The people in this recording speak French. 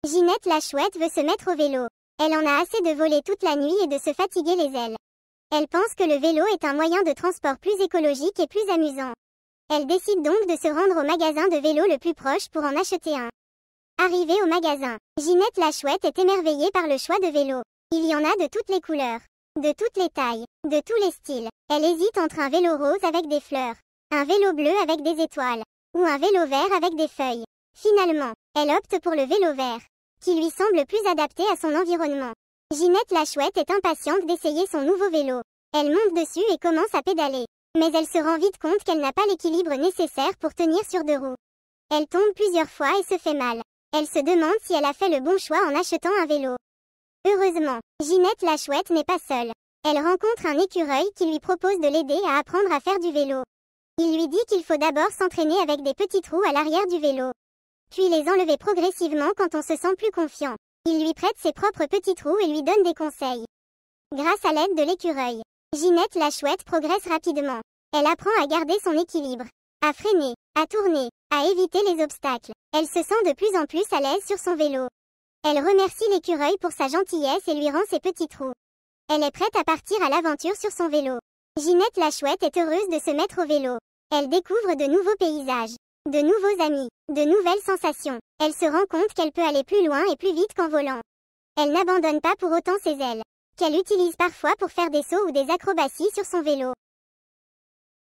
Ginette la chouette veut se mettre au vélo. Elle en a assez de voler toute la nuit et de se fatiguer les ailes. Elle pense que le vélo est un moyen de transport plus écologique et plus amusant. Elle décide donc de se rendre au magasin de vélo le plus proche pour en acheter un. Arrivée au magasin, Ginette la chouette est émerveillée par le choix de vélos. Il y en a de toutes les couleurs, de toutes les tailles, de tous les styles. Elle hésite entre un vélo rose avec des fleurs, un vélo bleu avec des étoiles, ou un vélo vert avec des feuilles. Finalement, elle opte pour le vélo vert, qui lui semble plus adapté à son environnement. Ginette la chouette est impatiente d'essayer son nouveau vélo. Elle monte dessus et commence à pédaler. Mais elle se rend vite compte qu'elle n'a pas l'équilibre nécessaire pour tenir sur deux roues. Elle tombe plusieurs fois et se fait mal. Elle se demande si elle a fait le bon choix en achetant un vélo. Heureusement, Ginette la chouette n'est pas seule. Elle rencontre un écureuil qui lui propose de l'aider à apprendre à faire du vélo. Il lui dit qu'il faut d'abord s'entraîner avec des petits trous à l'arrière du vélo, puis les enlever progressivement quand on se sent plus confiant. Il lui prête ses propres petits trous et lui donne des conseils. Grâce à l'aide de l'écureuil, Ginette la chouette progresse rapidement. Elle apprend à garder son équilibre, à freiner, à tourner, à éviter les obstacles. Elle se sent de plus en plus à l'aise sur son vélo. Elle remercie l'écureuil pour sa gentillesse et lui rend ses petits trous. Elle est prête à partir à l'aventure sur son vélo. Ginette la chouette est heureuse de se mettre au vélo. Elle découvre de nouveaux paysages, de nouveaux amis, de nouvelles sensations. Elle se rend compte qu'elle peut aller plus loin et plus vite qu'en volant. Elle n'abandonne pas pour autant ses ailes, qu'elle utilise parfois pour faire des sauts ou des acrobaties sur son vélo.